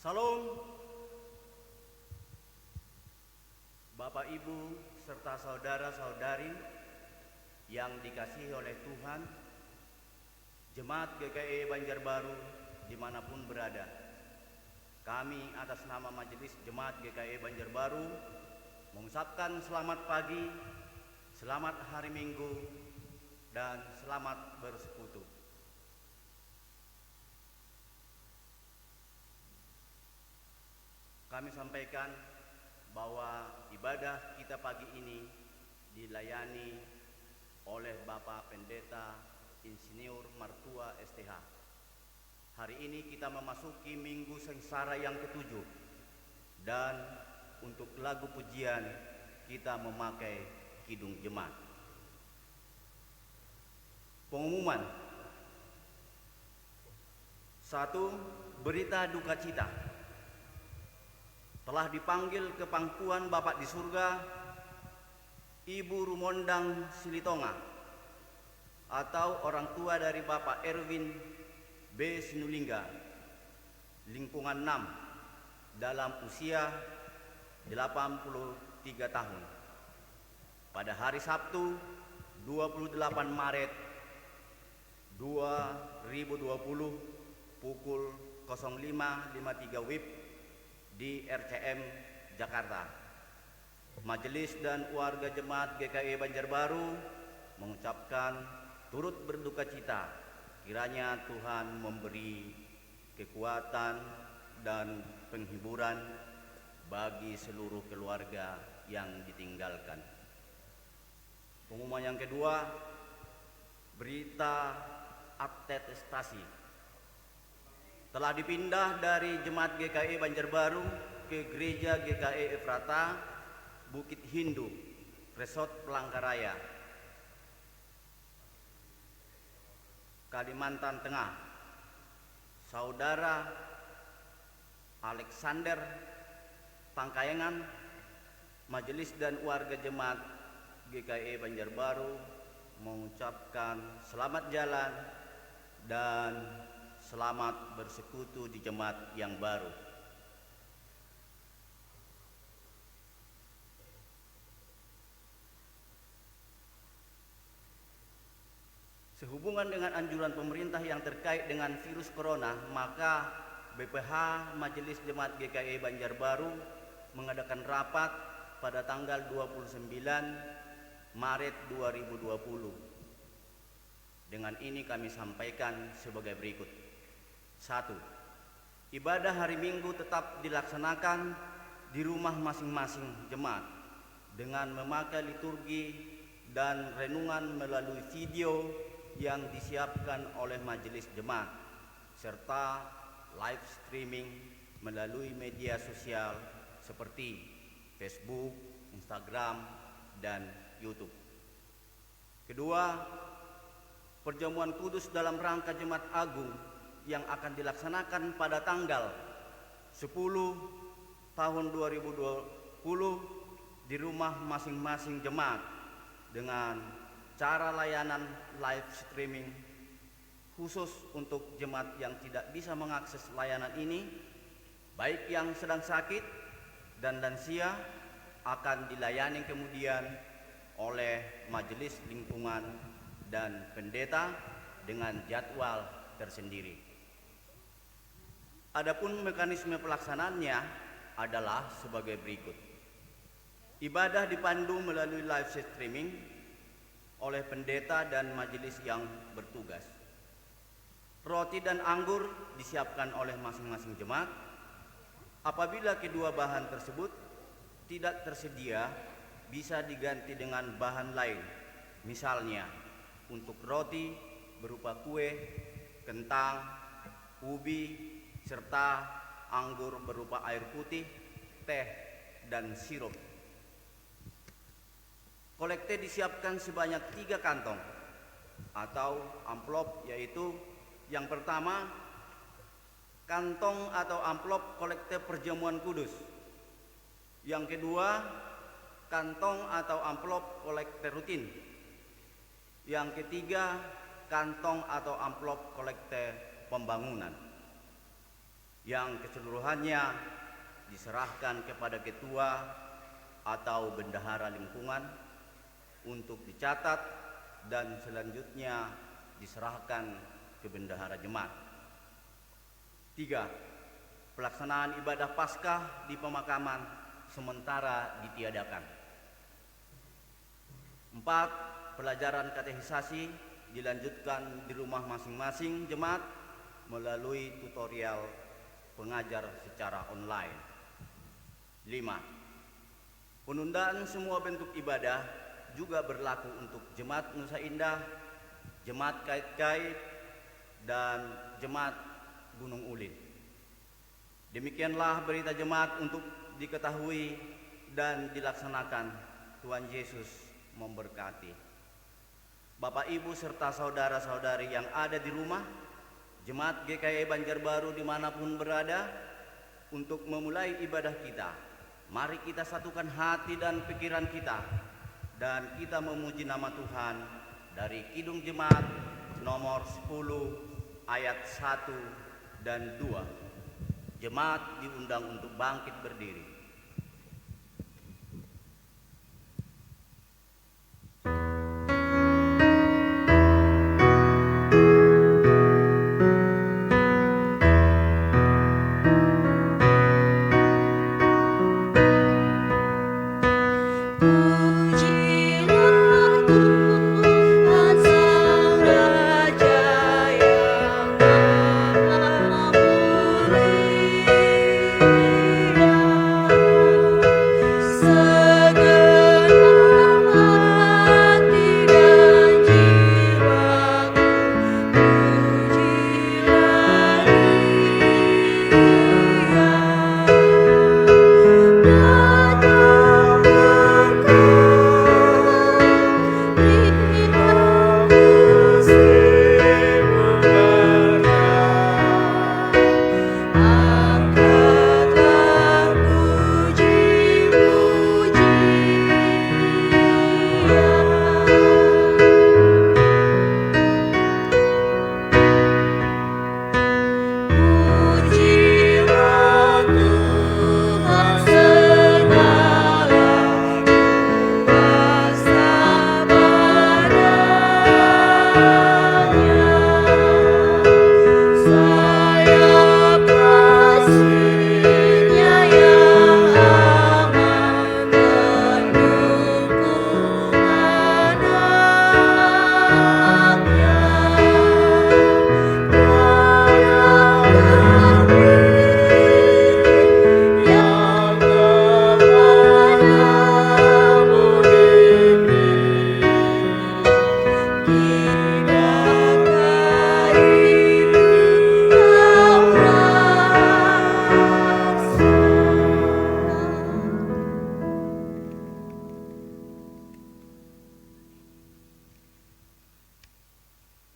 Salam, Bapak Ibu serta saudara-saudari yang dikasihi oleh Tuhan, Jemaat GKI Banjarbaru dimanapun berada. Kami atas nama Majelis Jemaat GKI Banjarbaru mengucapkan selamat pagi, selamat hari Minggu, dan selamat bersekutu. Kami sampaikan bahwa ibadah kita pagi ini dilayani oleh Bapak Pendeta Insinyur Martua STH. Hari ini kita memasuki Minggu Sengsara yang ke-7, dan untuk lagu pujian kita memakai Kidung Jemaat. Pengumuman 1. Berita duka cita. Telah dipanggil ke pangkuan Bapak di surga Ibu Rumondang Silitonga atau orang tua dari Bapak Erwin B. Sinulinga, lingkungan 6, dalam usia 83 tahun. Pada hari Sabtu 28 Maret 2020 pukul 05.53 WIB di RCM Jakarta. Majelis dan warga Jemaat GKI Banjarbaru mengucapkan turut berduka cita, kiranya Tuhan memberi kekuatan dan penghiburan bagi seluruh keluarga yang ditinggalkan. Pengumuman yang kedua, berita atestasi. Telah dipindah dari Jemaat GKI Banjarbaru ke Gereja GKI Efrata Bukit Hindu, Resort Palangkaraya, Kalimantan Tengah. Saudara Alexander Pangkayangan, Majelis dan warga Jemaat GKI Banjarbaru mengucapkan selamat jalan dan selamat bersekutu di jemaat yang baru. Sehubungan dengan anjuran pemerintah yang terkait dengan virus corona, maka BPH Majelis Jemaat GKI Banjarbaru mengadakan rapat pada tanggal 29 Maret 2020. Dengan ini kami sampaikan sebagai berikut. 1. Ibadah hari Minggu tetap dilaksanakan di rumah masing-masing jemaat dengan memakai liturgi dan renungan melalui video yang disiapkan oleh majelis jemaat serta live streaming melalui media sosial seperti Facebook, Instagram, dan YouTube. Kedua, perjamuan kudus dalam rangka Jumat Agung yang akan dilaksanakan pada tanggal 10 tahun 2020 di rumah masing-masing jemaat dengan cara layanan live streaming khusus untuk jemaat yang tidak bisa mengakses layanan ini, baik yang sedang sakit dan lansia, akan dilayani kemudian oleh majelis lingkungan dan pendeta dengan jadwal tersendiri. Adapun mekanisme pelaksanaannya adalah sebagai berikut. Ibadah dipandu melalui live streaming oleh pendeta dan majelis yang bertugas. Roti dan anggur disiapkan oleh masing-masing jemaat. Apabila kedua bahan tersebut tidak tersedia, bisa diganti dengan bahan lain. Misalnya, untuk roti berupa kue, kentang, ubi, serta anggur berupa air putih, teh, dan sirup. Kolekte disiapkan sebanyak 3 kantong atau amplop, yaitu yang pertama, kantong atau amplop kolekte perjamuan kudus. Yang kedua, kantong atau amplop kolekte rutin. Yang ketiga, kantong atau amplop kolekte pembangunan, yang keseluruhannya diserahkan kepada ketua atau bendahara lingkungan untuk dicatat dan selanjutnya diserahkan ke bendahara jemaat. 3. Pelaksanaan ibadah Paskah di pemakaman sementara ditiadakan. 4. Pelajaran katekisasi dilanjutkan di rumah masing-masing jemaat melalui tutorial pengajar secara online. 5. Penundaan semua bentuk ibadah juga berlaku untuk Jemaat Nusa Indah, Jemaat Kait-Kait, dan Jemaat Gunung Ulin. Demikianlah berita jemaat untuk diketahui dan dilaksanakan. Tuhan Yesus memberkati. Bapak, Ibu, serta saudara-saudari yang ada di rumah, Jemaat GKI Banjarbaru dimanapun berada, untuk memulai ibadah kita, mari kita satukan hati dan pikiran kita, dan kita memuji nama Tuhan dari Kidung Jemaat nomor 10 ayat 1 dan 2. Jemaat diundang untuk bangkit berdiri.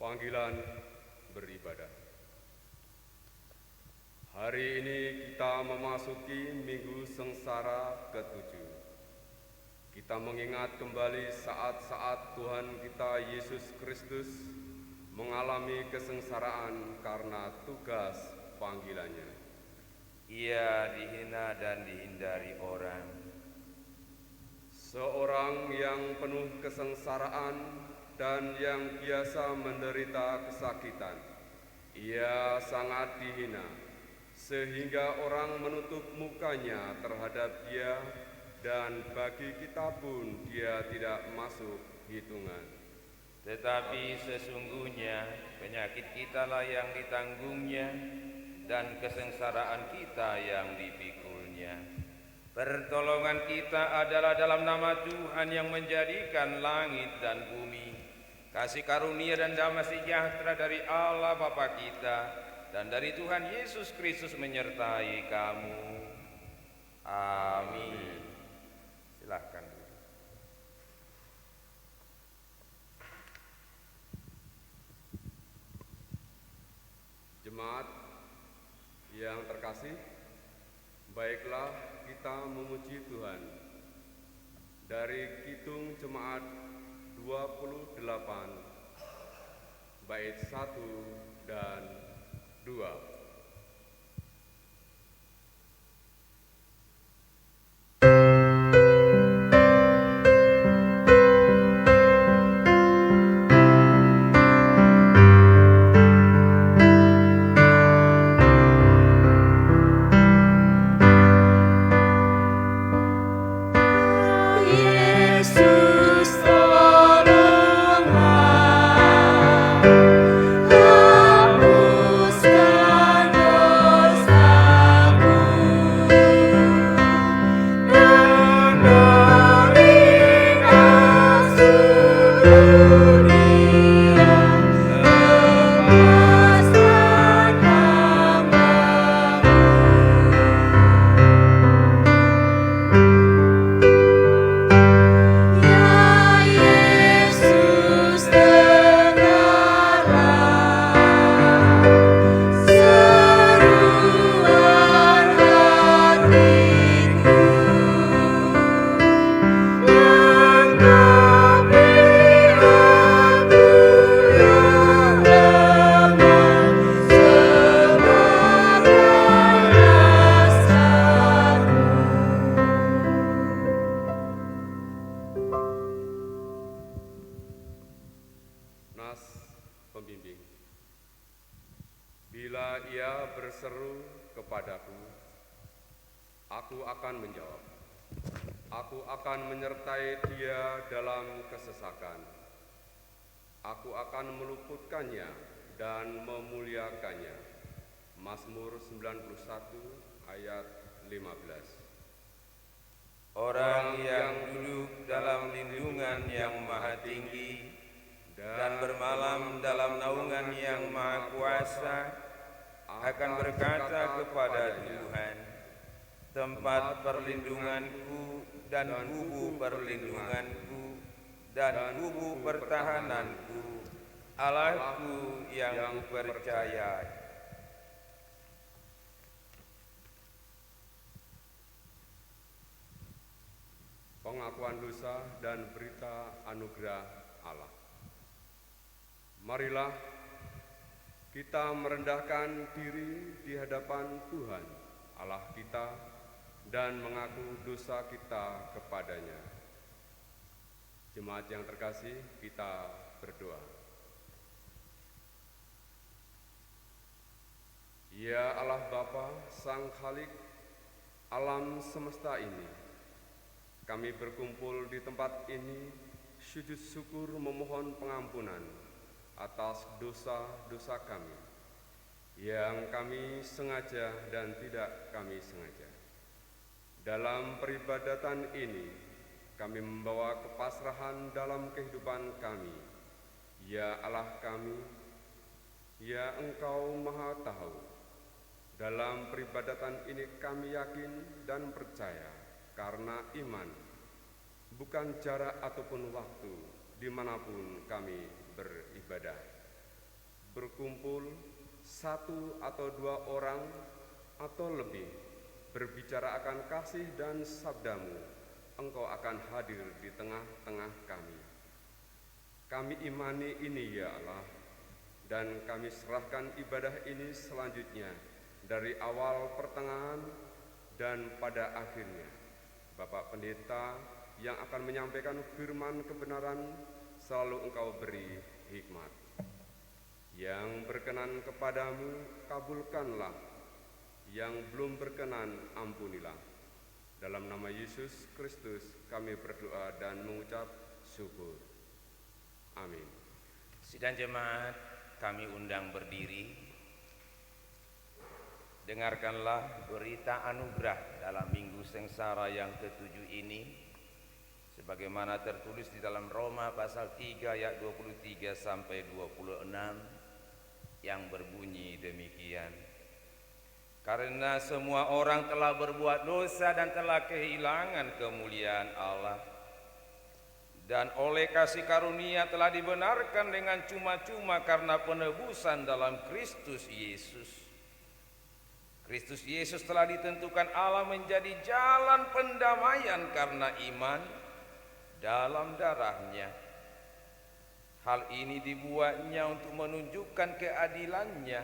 Panggilan beribadah. Hari ini kita memasuki Minggu Sengsara ke-7. Kita mengingat kembali saat-saat Tuhan kita Yesus Kristus mengalami kesengsaraan karena tugas panggilannya. Ia dihina dan dihindari orang. Seorang yang penuh kesengsaraan dan yang biasa menderita kesakitan. Ia sangat dihina, sehingga orang menutup mukanya terhadap dia, dan bagi kita pun dia tidak masuk hitungan. Tetapi sesungguhnya penyakit kitalah yang ditanggungnya, dan kesengsaraan kita yang dipikulnya. Pertolongan kita adalah dalam nama Tuhan yang menjadikan langit dan bumi. Kasih karunia dan damai sejahtera dari Allah Bapa kita dan dari Tuhan Yesus Kristus menyertai kamu. Amin. Silahkan duduk. Jemaat yang terkasih, baiklah kita memuji Tuhan. Dari Kidung Jemaat 28 bait 1 dan 2. Bila ia berseru kepadaku, aku akan menjawab. Aku akan menyertai dia dalam kesesakan. Aku akan meluputkannya dan memuliakannya. Mazmur 91 ayat 15. Orang yang duduk dalam lindungan yang maha tinggi dan bermalam dalam naungan yang maha kuasa akan berkata kepada Tuhan, tempat perlindunganku dan kubu perlindunganku dan kubu pertahananku, Allahku yang kupercayai. Pengakuan dosa dan berita anugerah Allah. Marilah kita merendahkan diri di hadapan Tuhan Allah kita dan mengaku dosa kita kepadanya. Jemaat yang terkasih, kita berdoa. Ya Allah Bapa, Sang Khalik alam semesta ini, kami berkumpul di tempat ini sujud syukur memohon pengampunan atas dosa-dosa kami yang kami sengaja dan tidak kami sengaja. Dalam peribadatan ini, kami membawa kepasrahan dalam kehidupan kami. Ya Allah kami, ya Engkau Maha Tahu. Dalam peribadatan ini kami yakin dan percaya karena iman, bukan jarak ataupun waktu dimanapun kami beribadah. Berkumpul satu atau dua orang atau lebih berbicara akan kasih dan sabdamu, Engkau akan hadir di tengah-tengah kami. Kami imani ini ya Allah, dan kami serahkan ibadah ini selanjutnya dari awal, pertengahan, dan pada akhirnya. Bapak Pendeta yang akan menyampaikan firman kebenaran, selalu Engkau beri hikmat. Yang berkenan kepadamu, kabulkanlah. yang belum berkenan ampunilah. Dalam nama Yesus Kristus kami berdoa dan mengucap syukur. Amin. Sidang jemaat kami undang berdiri. Dengarkanlah berita anugerah dalam Minggu Sengsara yang ke-7 ini, sebagaimana tertulis di dalam Roma pasal 3 ayat 23 sampai 26 yang berbunyi demikian. Karena semua orang telah berbuat dosa dan telah kehilangan kemuliaan Allah, dan oleh kasih karunia telah dibenarkan dengan cuma-cuma karena penebusan dalam Kristus Yesus. Kristus Yesus telah ditentukan Allah menjadi jalan pendamaian karena iman dalam darahnya. Hal ini dibuatnya untuk menunjukkan keadilannya,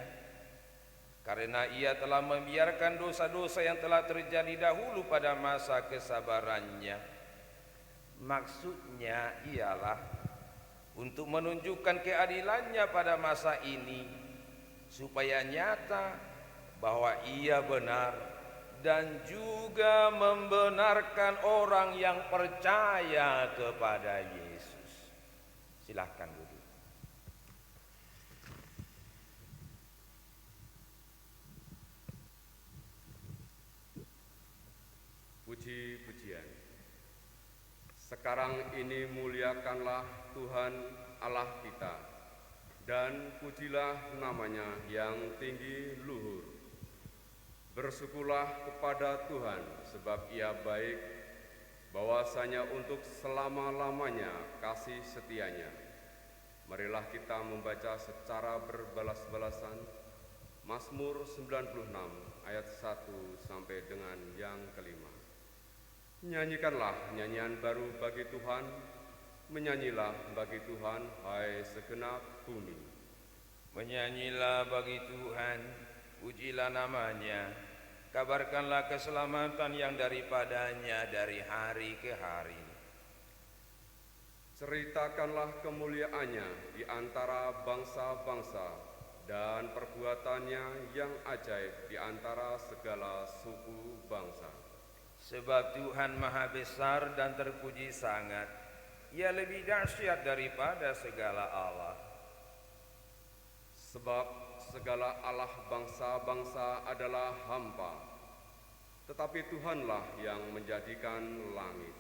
karena ia telah membiarkan dosa-dosa yang telah terjadi dahulu pada masa kesabarannya. Maksudnya ialah untuk menunjukkan keadilannya pada masa ini, supaya nyata bahwa ia benar dan juga membenarkan orang yang percaya kepada Yesus. Silakan duduk. Puji-pujian. Sekarang ini muliakanlah Tuhan Allah kita, dan pujilah namanya yang tinggi luhur. Bersyukurlah kepada Tuhan, sebab ia baik, bahwasanya untuk selama-lamanya kasih setianya. Marilah kita membaca secara berbalas-balasan Mazmur 96 ayat 1 sampai dengan yang kelima. Nyanyikanlah nyanyian baru bagi Tuhan, menyanyilah bagi Tuhan, hai segenap bumi. Menyanyilah bagi Tuhan, pujilah namanya, kabarkanlah keselamatan yang daripadanya dari hari ke hari. Ceritakanlah kemuliaannya di antara bangsa-bangsa, dan perbuatannya yang ajaib di antara segala suku bangsa. Sebab Tuhan maha besar dan terpuji sangat, ia lebih dahsyat daripada segala Allah. Sebab segala Allah bangsa-bangsa adalah hampa, tetapi Tuhanlah yang menjadikan langit.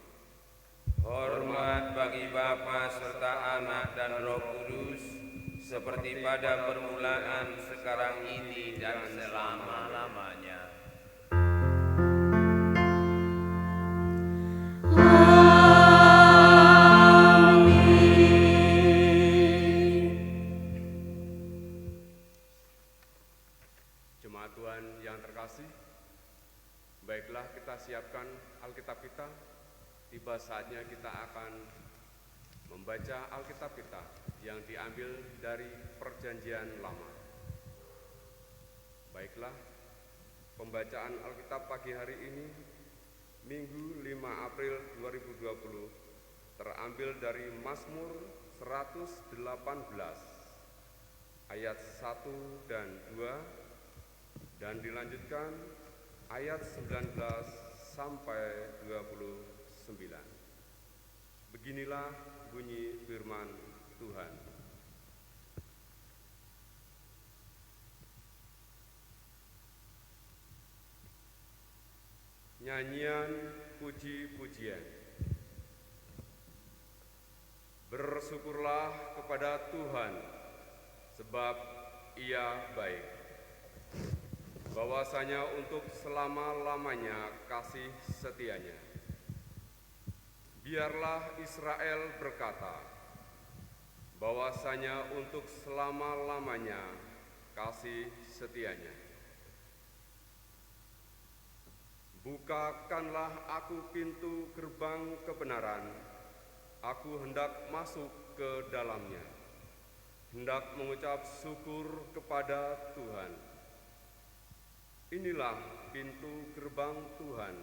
Hormat bagi Bapa serta Anak dan Roh Kudus, seperti pada permulaan, sekarang ini, dan selama-lamanya. Jemaat Tuhan yang terkasih, baiklah kita siapkan Alkitab kita. Tiba saatnya kita akan membaca Alkitab kita yang diambil dari Perjanjian Lama. Baiklah, pembacaan Alkitab pagi hari ini, Minggu 5 April 2020, terambil dari Mazmur 118 ayat 1 dan 2, dan dilanjutkan ayat 19 sampai 29. Beginilah bunyi firman Tuhan. Nyanyian puji-pujian. Bersyukurlah kepada Tuhan, sebab Ia baik, bahwasanya untuk selama-lamanya kasih setianya. Biarlah Israel berkata, bahwasanya untuk selama-lamanya kasih setianya. Bukakanlah aku pintu gerbang kebenaran, aku hendak masuk ke dalamnya, hendak mengucap syukur kepada Tuhan. Inilah pintu gerbang Tuhan,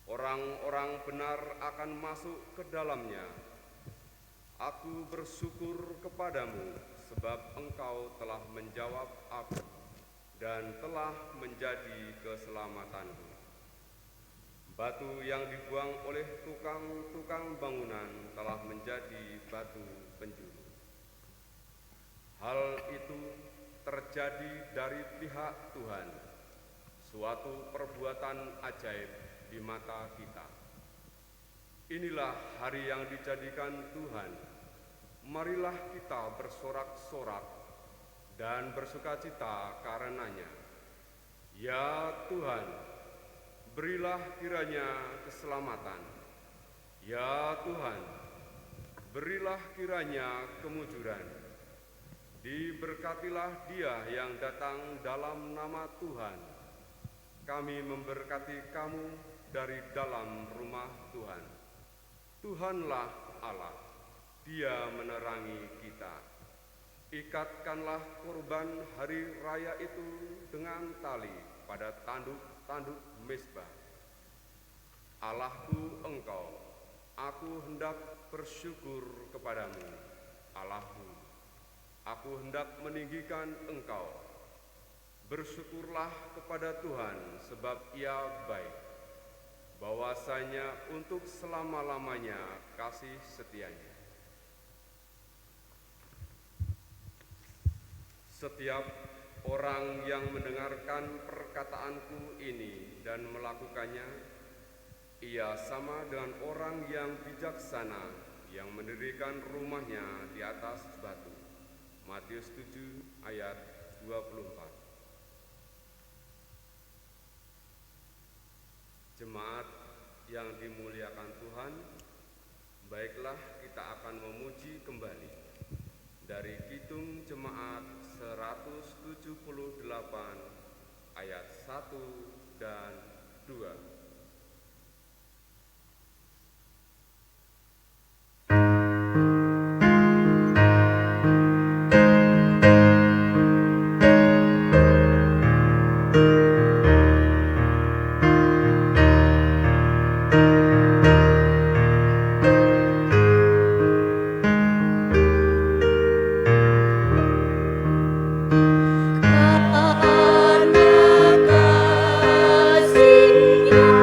orang-orang benar akan masuk ke dalamnya. Aku bersyukur kepadamu, sebab Engkau telah menjawab aku. dan telah menjadi keselamatanku. Batu yang dibuang oleh tukang-tukang bangunan telah menjadi batu penjuru. Hal itu terjadi dari pihak Tuhan, suatu perbuatan ajaib di mata kita. Inilah hari yang dijadikan Tuhan. Marilah kita bersorak-sorak dan bersukacita karenanya. Ya Tuhan, berilah kiranya keselamatan. Ya Tuhan, berilah kiranya kemujuran. Diberkatilah Dia yang datang dalam nama Tuhan. Kami memberkati kamu dari dalam rumah Tuhan. Tuhanlah Allah, Dia menerangi kita. Ikatkanlah kurban hari raya itu dengan tali pada tanduk-tanduk mezbah. Allahku Engkau, aku hendak bersyukur kepadamu. Allahku, aku hendak meninggikan Engkau. Bersyukurlah kepada Tuhan sebab Ia baik. Bahwasanya untuk selama-lamanya kasih setianya. Setiap orang yang mendengarkan perkataanku ini dan melakukannya, ia sama dengan orang yang bijaksana yang mendirikan rumahnya di atas batu. Matius 7 ayat 24. Jemaat yang dimuliakan Tuhan, baiklah kita akan memuji kembali dari Kidung Jemaat 178 ayat 1 dan 2. Karena kasih-Nya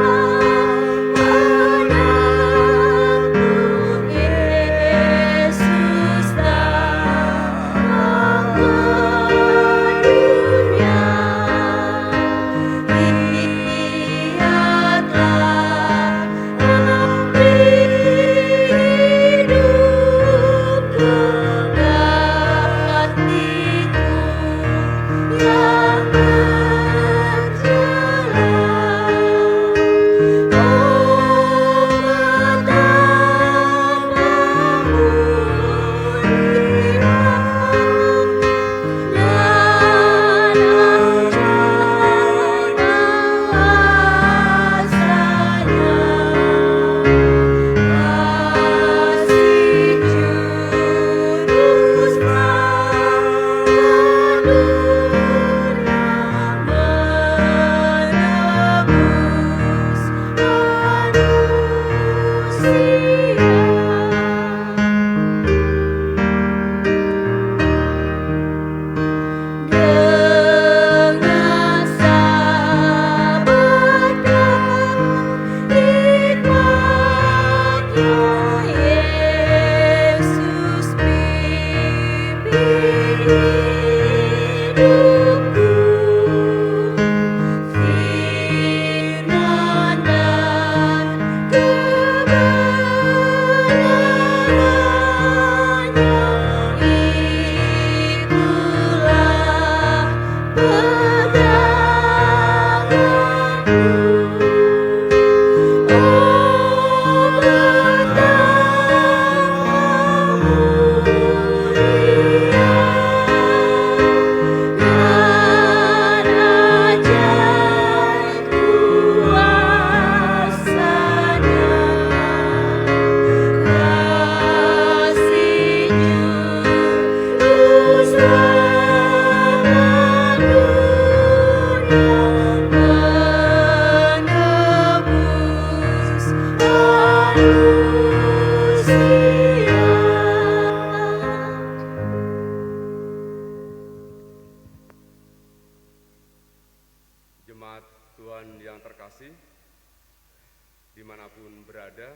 dimanapun berada.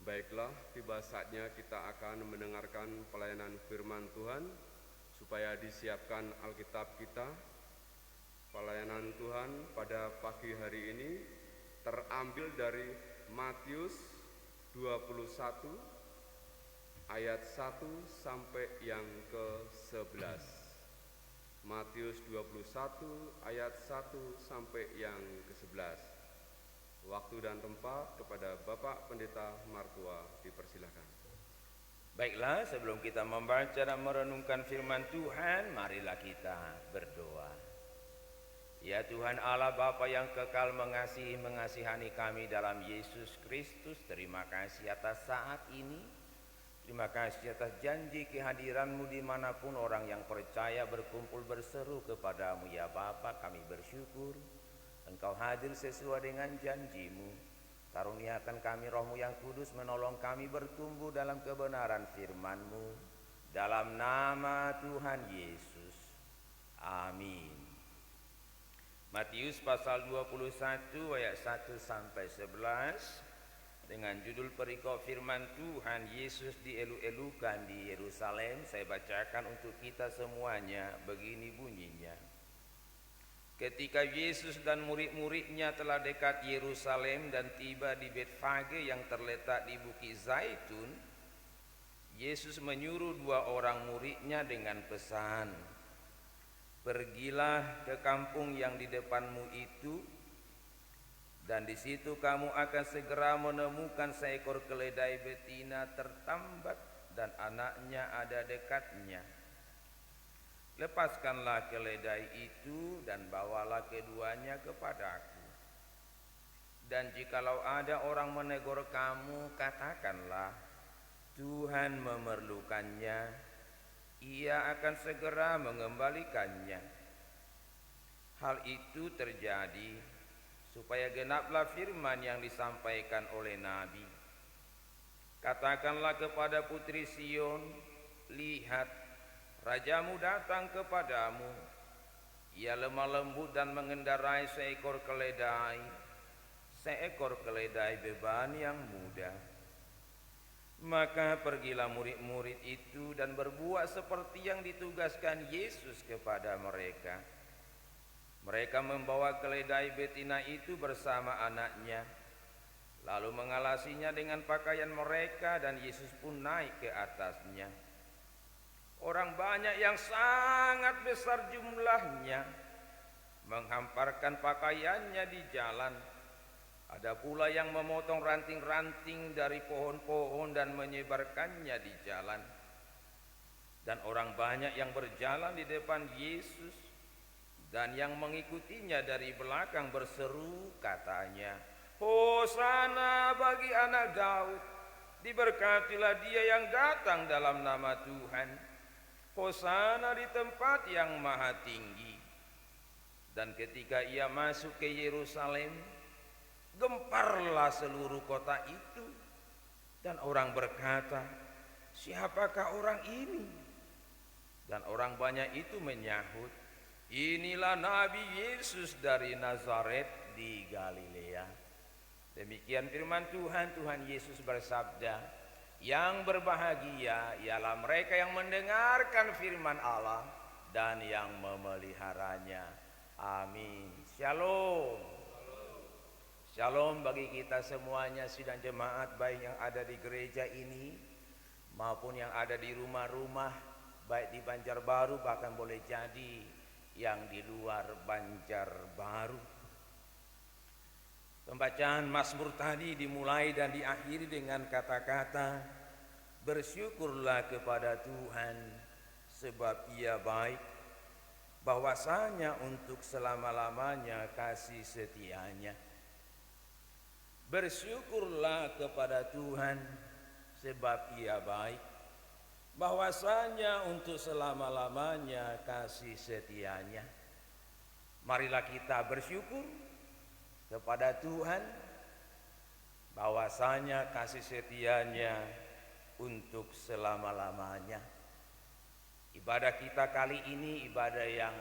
Baiklah, tiba saatnya kita akan mendengarkan pelayanan firman Tuhan, supaya disiapkan Alkitab kita. Pelayanan Tuhan pada pagi hari ini terambil dari Matius 21 ayat 1 sampai yang ke-11. Matius 21 ayat 1 sampai yang ke-11. Waktu dan tempat kepada Bapak Pendeta Martua dipersilakan. Baiklah, sebelum kita membaca dan merenungkan firman Tuhan, marilah kita berdoa. Ya Tuhan Allah Bapa yang kekal mengasihani kami dalam Yesus Kristus, terima kasih atas saat ini. Terima kasih atas janji kehadiran-Mu dimanapun orang yang percaya berkumpul berseru kepadamu. Ya Bapa, kami bersyukur Engkau hadir sesuai dengan janji-Mu. Karuniakan kami Roh-Mu yang kudus menolong kami bertumbuh dalam kebenaran firman-Mu. Dalam nama Tuhan Yesus. Amin. Matius pasal 21 ayat 1 sampai 11 dengan judul perikop firman Tuhan, Yesus dielu-elukan di Yerusalem. Saya bacakan untuk kita semuanya, begini bunyinya. Ketika Yesus dan murid-muridnya telah dekat Yerusalem dan tiba di Betfage yang terletak di Bukit Zaitun, Yesus menyuruh 2 orang muridnya dengan pesan, "Pergilah ke kampung yang di depanmu itu, dan di situ kamu akan segera menemukan seekor keledai betina tertambat dan anaknya ada dekatnya. Lepaskanlah keledai itu dan bawalah keduanya kepadaku. Dan jikalau ada orang menegur kamu, katakanlah, Tuhan memerlukannya, Ia akan segera mengembalikannya." Hal itu terjadi supaya genaplah firman yang disampaikan oleh Nabi. "Katakanlah kepada putri Sion, lihat, Rajamu datang kepadamu. Ia lemah lembut dan mengendarai seekor keledai beban yang muda." Maka pergilah murid-murid itu dan berbuat seperti yang ditugaskan Yesus kepada mereka. Mereka membawa keledai betina itu bersama anaknya, lalu mengalasinya dengan pakaian mereka, dan Yesus pun naik ke atasnya. Orang banyak yang sangat besar jumlahnya menghamparkan pakaiannya di jalan. Ada pula yang memotong ranting-ranting dari pohon-pohon dan menyebarkannya di jalan. Dan orang banyak yang berjalan di depan Yesus dan yang mengikutinya dari belakang berseru, katanya, "Hosana bagi anak Daud, diberkatilah dia yang datang dalam nama Tuhan. Hosana di tempat yang maha tinggi." Dan ketika ia masuk ke Yerusalem, gemparlah seluruh kota itu, dan orang berkata, "Siapakah orang ini?" Dan orang banyak itu menyahut, "Inilah Nabi Yesus dari Nazaret di Galilea." Demikian firman Tuhan. Tuhan Yesus bersabda, "Yang berbahagia ialah mereka yang mendengarkan firman Allah dan yang memeliharanya." Amin. Shalom. Shalom bagi kita semuanya, sidang jemaat, baik yang ada di gereja ini maupun yang ada di rumah-rumah, baik di Banjarbaru bahkan boleh jadi yang di luar Banjarbaru. Pembacaan Mazmur tadi dimulai dan diakhiri dengan kata-kata, "Bersyukurlah kepada Tuhan sebab Ia baik, bahwasanya untuk selama-lamanya kasih setianya." Bersyukurlah kepada Tuhan sebab Ia baik, bahwasanya untuk selama-lamanya kasih setianya. Marilah kita bersyukur kepada Tuhan bahwasanya kasih setianya untuk selama-lamanya. Ibadah kita kali ini ibadah yang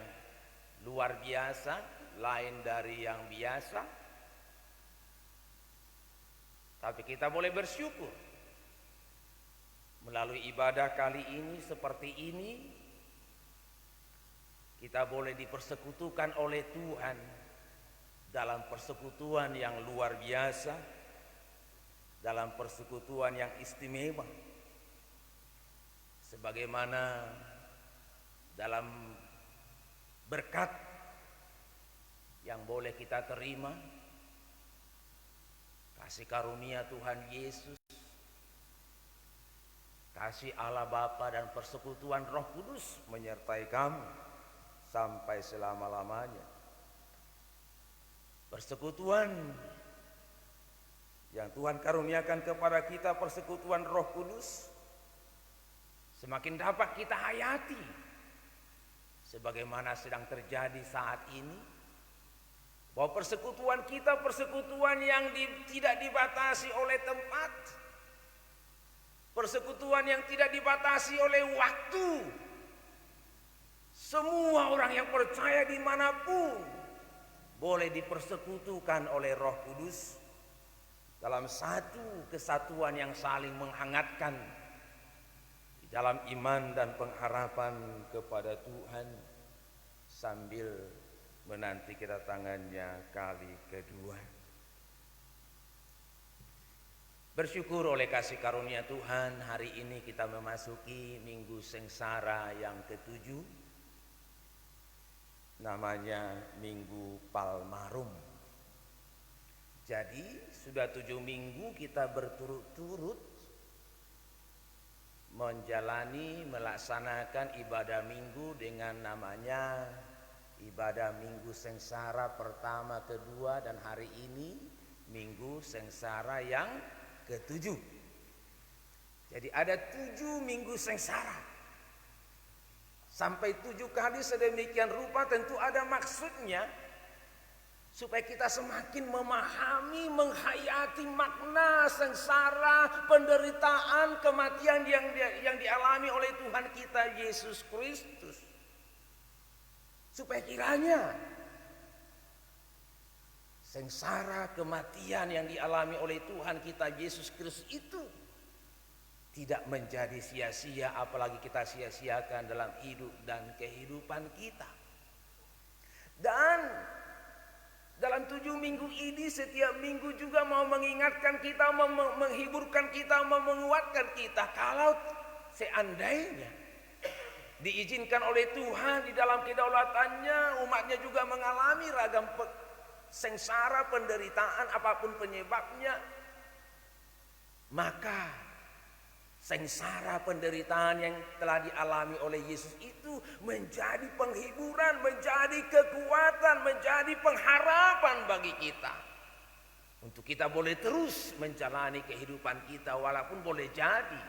luar biasa, lain dari yang biasa. Tapi kita boleh bersyukur. Melalui ibadah kali ini seperti ini, kita boleh dipersekutukan oleh Tuhan dalam persekutuan yang luar biasa, dalam persekutuan yang istimewa. Sebagaimana dalam berkat yang boleh kita terima, kasih karunia Tuhan Yesus, kasih Allah Bapa dan persekutuan Roh Kudus menyertai kamu sampai selama-lamanya. Persekutuan yang Tuhan karuniakan kepada kita, persekutuan Roh Kudus, semakin dapat kita hayati sebagaimana sedang terjadi saat ini, bahwa persekutuan kita persekutuan yang tidak dibatasi oleh tempat, persekutuan yang tidak dibatasi oleh waktu. Semua orang yang percaya dimanapun boleh dipersekutukan oleh Roh Kudus dalam satu kesatuan yang saling menghangatkan di dalam iman dan pengharapan kepada Tuhan sambil menanti kedatangannya kali kedua. Bersyukur oleh kasih karunia Tuhan, hari ini kita memasuki Minggu Sengsara yang ke-7. Namanya Minggu Palmarum. Jadi sudah 7 minggu kita berturut-turut melaksanakan ibadah minggu dengan namanya ibadah Minggu Sengsara pertama, kedua, dan hari ini Minggu Sengsara yang ke-7. Jadi ada 7 minggu sengsara. Sampai 7 kali sedemikian rupa, tentu ada maksudnya supaya kita semakin memahami, menghayati makna sengsara, penderitaan, kematian yang dialami oleh Tuhan kita Yesus Kristus. Supaya kiranya sengsara, kematian yang dialami oleh Tuhan kita Yesus Kristus itu tidak menjadi sia-sia, apalagi kita sia-siakan dalam hidup dan kehidupan kita. Dan dalam 7 minggu ini, setiap minggu juga mau mengingatkan kita, menghiburkan kita, menguatkan kita. Kalau seandainya diizinkan oleh Tuhan di dalam kedaulatannya, umatnya juga mengalami ragam sengsara, penderitaan, apapun penyebabnya, maka sengsara, penderitaan yang telah dialami oleh Yesus itu menjadi penghiburan, menjadi kekuatan, menjadi pengharapan bagi kita. Untuk kita boleh terus menjalani kehidupan kita, walaupun boleh jadi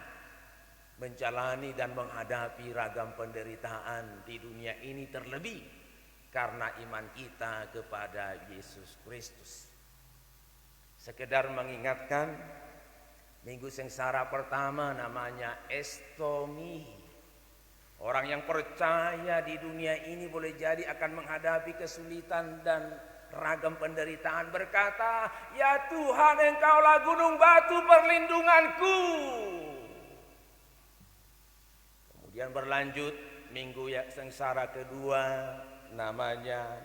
menjalani dan menghadapi ragam penderitaan di dunia ini, terlebih karena iman kita kepada Yesus Kristus. Sekedar mengingatkan, Minggu Sengsara pertama namanya Estomi. Orang yang percaya di dunia ini boleh jadi akan menghadapi kesulitan dan ragam penderitaan, berkata, "Ya Tuhan, Engkaulah gunung batu perlindunganku." Kemudian berlanjut Minggu Sengsara kedua namanya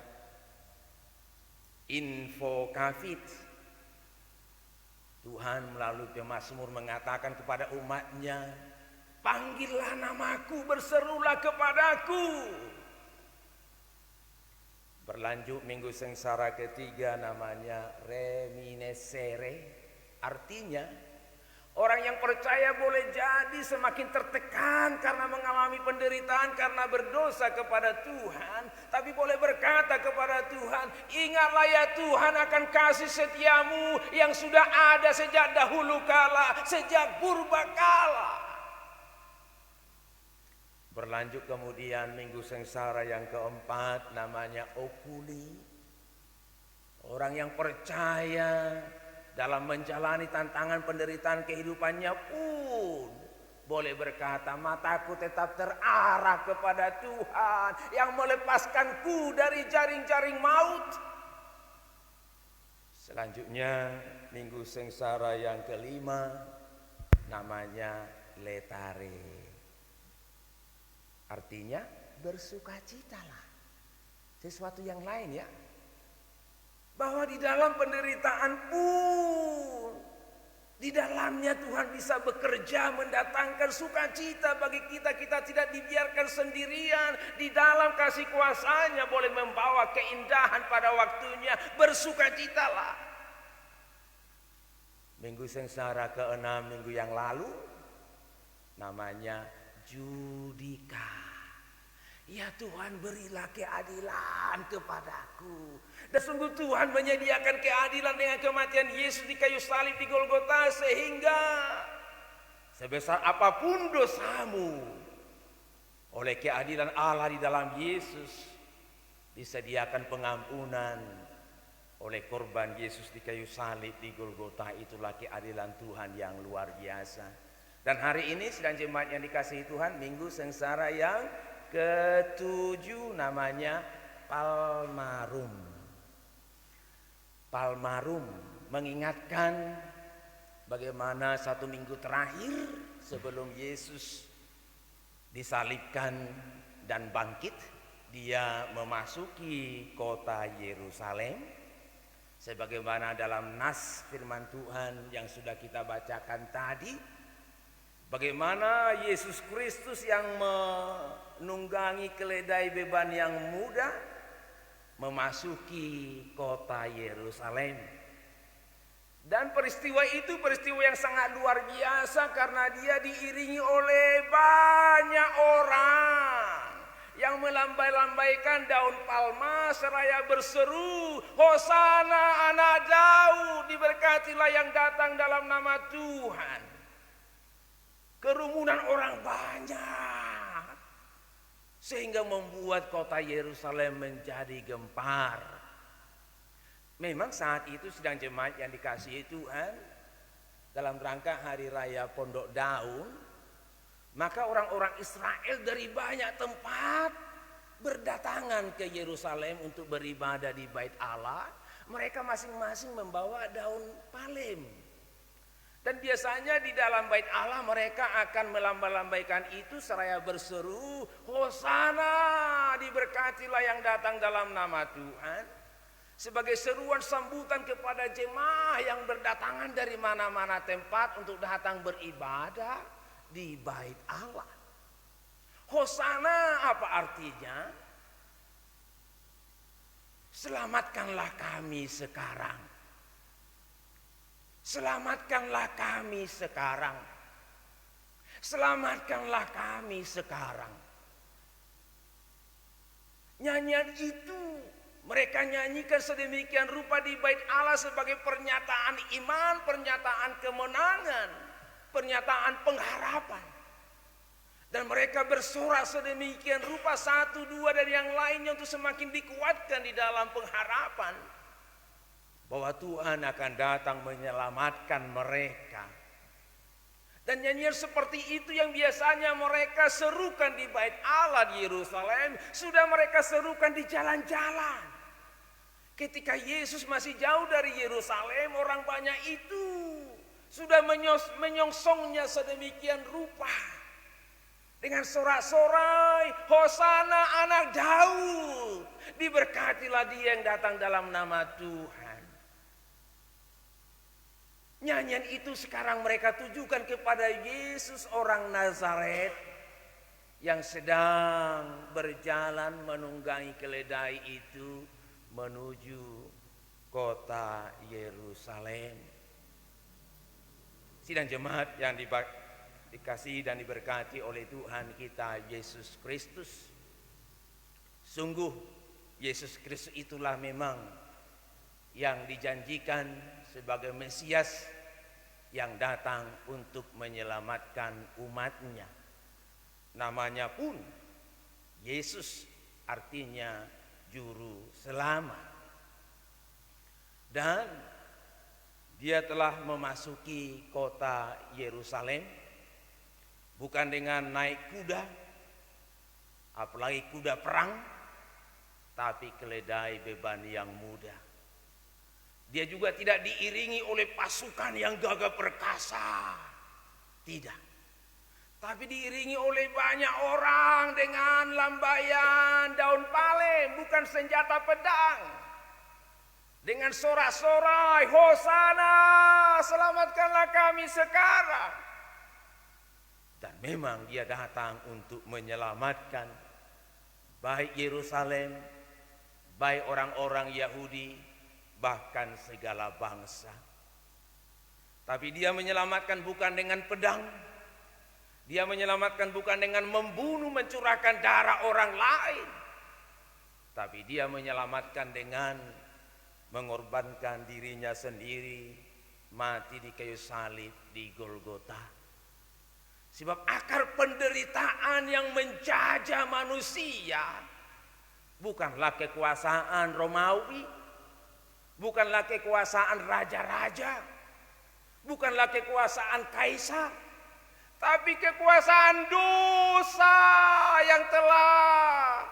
Infokafit. Tuhan melalui pemazmur mengatakan kepada umatnya, "Panggillah namaku, berserulah kepadaku." Berlanjut Minggu Sengsara ketiga namanya Reminescere. Artinya orang yang percaya boleh jadi semakin tertekan karena mengalami penderitaan, karena berdosa kepada Tuhan, tapi boleh berkata kepada Tuhan, "Ingatlah ya Tuhan akan kasih setiamu yang sudah ada sejak dahulu kala, sejak purba kala." Berlanjut kemudian Minggu Sengsara yang keempat namanya Okuli. Orang yang percaya dalam menjalani tantangan penderitaan kehidupannya pun boleh berkata, "Mataku tetap terarah kepada Tuhan yang melepaskanku dari jaring-jaring maut." Selanjutnya minggu sengsara yang kelima namanya Letare. Artinya bersukacitalah. Sesuatu yang lain ya. Bahwa di dalam penderitaan pun di dalamnya Tuhan bisa bekerja mendatangkan sukacita bagi kita. Kita tidak dibiarkan sendirian. Di dalam kasih kuasa-Nya boleh membawa keindahan pada waktunya. Bersukacitalah. Minggu sengsara ke-6 minggu yang lalu namanya Judika. Ya Tuhan, berilah keadilan kepadaku. Dan sungguh Tuhan menyediakan keadilan dengan kematian Yesus di kayu salib di Golgota, sehingga sebesar apapun dosamu, oleh keadilan Allah di dalam Yesus disediakan pengampunan oleh korban Yesus di kayu salib di Golgota. Itulah keadilan Tuhan yang luar biasa. Dan hari ini sedang jemaat yang dikasihi Tuhan, minggu sengsara yang ke-7 namanya Palmarum. Palmarum mengingatkan bagaimana satu minggu terakhir sebelum Yesus disalibkan dan bangkit, dia memasuki kota Yerusalem. Sebagaimana dalam nas firman Tuhan yang sudah kita bacakan tadi, bagaimana Yesus Kristus yang menunggangi keledai beban yang muda memasuki kota Yerusalem. Dan peristiwa itu peristiwa yang sangat luar biasa karena dia diiringi oleh banyak orang yang melambai-lambaikan daun palma seraya berseru, Hosana anak Daud, diberkatilah yang datang dalam nama Tuhan. Kerumunan orang banyak sehingga membuat kota Yerusalem menjadi gempar. Memang saat itu sedang jemaat yang dikasihi Tuhan dalam rangka hari raya Pondok Daun, maka orang-orang Israel dari banyak tempat berdatangan ke Yerusalem untuk beribadah di Bait Allah. Mereka masing-masing membawa daun palem. Dan biasanya di dalam Bait Allah mereka akan melambai-lambaikan itu seraya berseru, Hosana, diberkatilah yang datang dalam nama Tuhan. Sebagai seruan sambutan kepada jemaah yang berdatangan dari mana-mana tempat untuk datang beribadah di Bait Allah. Hosana apa artinya? Selamatkanlah kami sekarang. Selamatkanlah kami sekarang. Selamatkanlah kami sekarang. Nyanyian itu mereka nyanyikan sedemikian rupa di Bait Allah sebagai pernyataan iman, pernyataan kemenangan, pernyataan pengharapan. Dan mereka bersorak sedemikian rupa satu dua dan yang lainnya untuk semakin dikuatkan di dalam pengharapan bahwa Tuhan akan datang menyelamatkan mereka. Dan nyanyian seperti itu yang biasanya mereka serukan di Bait Allah di Yerusalem, sudah mereka serukan di jalan-jalan. Ketika Yesus masih jauh dari Yerusalem, orang banyak itu sudah menyongsongnya sedemikian rupa. Dengan sorak-sorai, Hosana anak Daud, diberkatilah dia yang datang dalam nama Tuhan. Nyanyian itu sekarang mereka tujukan kepada Yesus orang Nazaret yang sedang berjalan menunggangi keledai itu menuju kota Yerusalem. Sidang jemaat yang dikasihi dan diberkati oleh Tuhan kita Yesus Kristus. Sungguh Yesus Kristus itulah memang yang dijanjikan sebagai Mesias yang datang untuk menyelamatkan umatnya. Namanya pun Yesus, artinya juru selamat. Dan dia telah memasuki kota Yerusalem bukan dengan naik kuda, apalagi kuda perang, tapi keledai beban yang muda. Dia juga tidak diiringi oleh pasukan yang gagah perkasa. Tidak. Tapi diiringi oleh banyak orang dengan lambaian daun palem, bukan senjata pedang. Dengan sorak-sorai, Hosana, selamatkanlah kami sekarang. Dan memang dia datang untuk menyelamatkan baik Yerusalem, baik orang-orang Yahudi, bahkan segala bangsa. Tapi dia menyelamatkan bukan dengan pedang. Dia menyelamatkan bukan dengan membunuh, mencurahkan darah orang lain. Tapi dia menyelamatkan dengan mengorbankan dirinya sendiri, mati di kayu salib di Golgota. Sebab akar penderitaan yang menjajah manusia bukanlah kekuasaan Romawi, bukanlah kekuasaan raja-raja, bukanlah kekuasaan kaisar, tapi kekuasaan dosa yang telah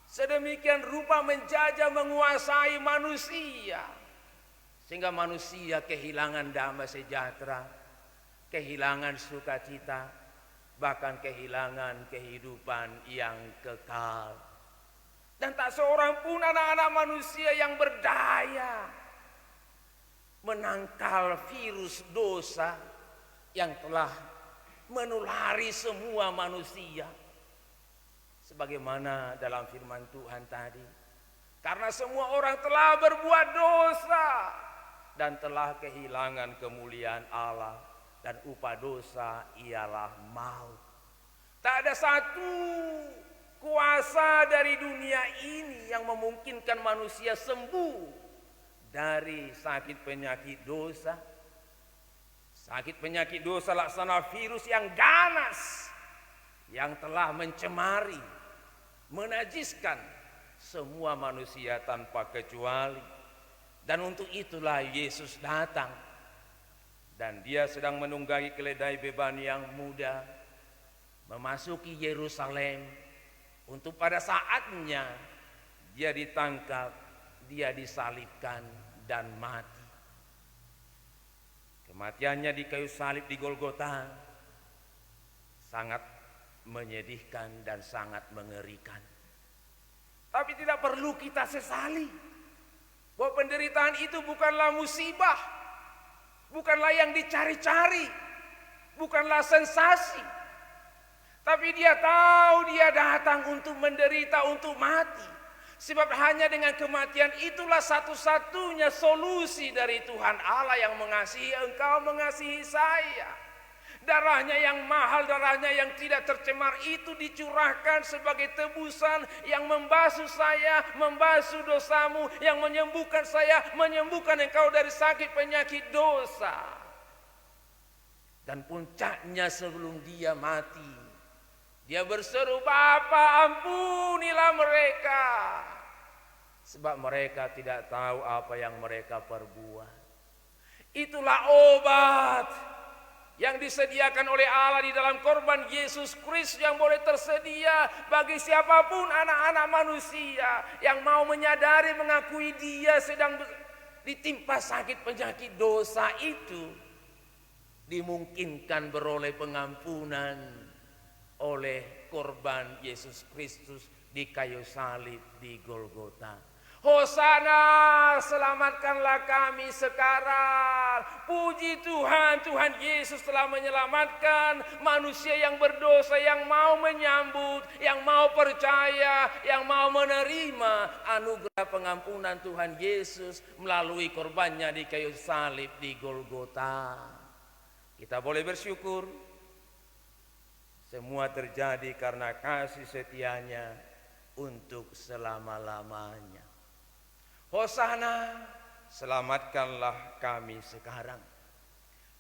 sedemikian rupa menjajah menguasai manusia, sehingga manusia kehilangan damai sejahtera, kehilangan sukacita, bahkan kehilangan kehidupan yang kekal. Dan tak seorang pun anak-anak manusia yang berdaya menangkal virus dosa yang telah menulari semua manusia. Sebagaimana dalam firman Tuhan tadi, karena semua orang telah berbuat dosa dan telah kehilangan kemuliaan Allah, dan upah dosa ialah maut. Tak ada satu kuasa dari dunia ini yang memungkinkan manusia sembuh dari sakit penyakit dosa. Sakit penyakit dosa laksana virus yang ganas, yang telah mencemari, menajiskan semua manusia tanpa kecuali. Dan untuk itulah Yesus datang. Dan dia sedang menunggangi keledai beban yang muda, memasuki Yerusalem, untuk pada saatnya dia ditangkap, dia disalibkan dan mati. Kematiannya di kayu salib di Golgota sangat menyedihkan dan sangat mengerikan. Tapi tidak perlu kita sesali bahwa penderitaan itu bukanlah musibah, bukanlah yang dicari-cari, bukanlah sensasi. Tapi dia tahu dia datang untuk menderita, untuk mati. Sebab hanya dengan kematian itulah satu-satunya solusi dari Tuhan Allah yang mengasihi engkau, mengasihi saya. Darahnya yang mahal, darahnya yang tidak tercemar itu dicurahkan sebagai tebusan yang membasuh saya, membasuh dosamu, yang menyembuhkan saya, menyembuhkan engkau dari sakit penyakit dosa. Dan puncaknya sebelum dia mati, dia berseru, Bapa, ampunilah mereka, sebab mereka tidak tahu apa yang mereka perbuat. Itulah obat yang disediakan oleh Allah di dalam korban Yesus Kristus, yang boleh tersedia bagi siapapun anak-anak manusia yang mau menyadari, mengakui dia sedang ditimpa sakit penyakit dosa itu, dimungkinkan beroleh pengampunan oleh korban Yesus Kristus di kayu salib di Golgota. Hosana, selamatkanlah kami sekarang. Puji Tuhan, Tuhan Yesus telah menyelamatkan manusia yang berdosa, yang mau menyambut, yang mau percaya, yang mau menerima anugerah pengampunan Tuhan Yesus melalui korbannya di kayu salib di Golgota. Kita boleh bersyukur. Semua terjadi karena kasih setianya untuk selama-lamanya. Hosana, selamatkanlah kami sekarang.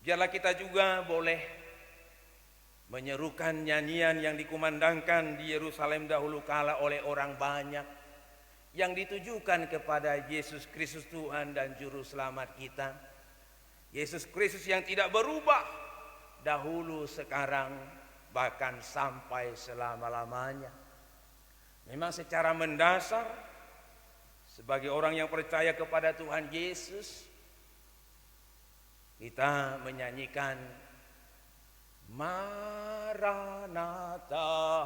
Biarlah kita juga boleh menyerukan nyanyian yang dikumandangkan di Yerusalem dahulu kala oleh orang banyak, yang ditujukan kepada Yesus Kristus Tuhan dan Juru Selamat kita. Yesus Kristus yang tidak berubah dahulu, sekarang, bahkan sampai selama-lamanya. Memang secara mendasar Sebagai orang yang percaya kepada Tuhan Yesus, kita menyanyikan Maranatha,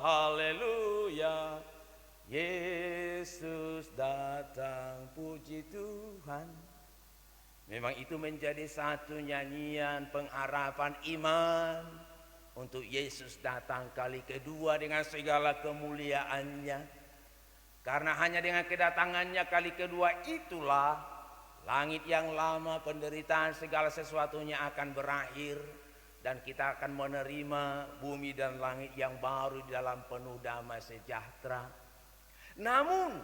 haleluya, Yesus datang, puji Tuhan. Memang itu menjadi satu nyanyian pengharapan iman untuk Yesus datang kali kedua dengan segala kemuliaannya. Karena hanya dengan kedatangannya kali kedua itulah langit yang lama, penderitaan, segala sesuatunya akan berakhir. Dan kita akan menerima bumi dan langit yang baru di dalam penuh damai sejahtera. Namun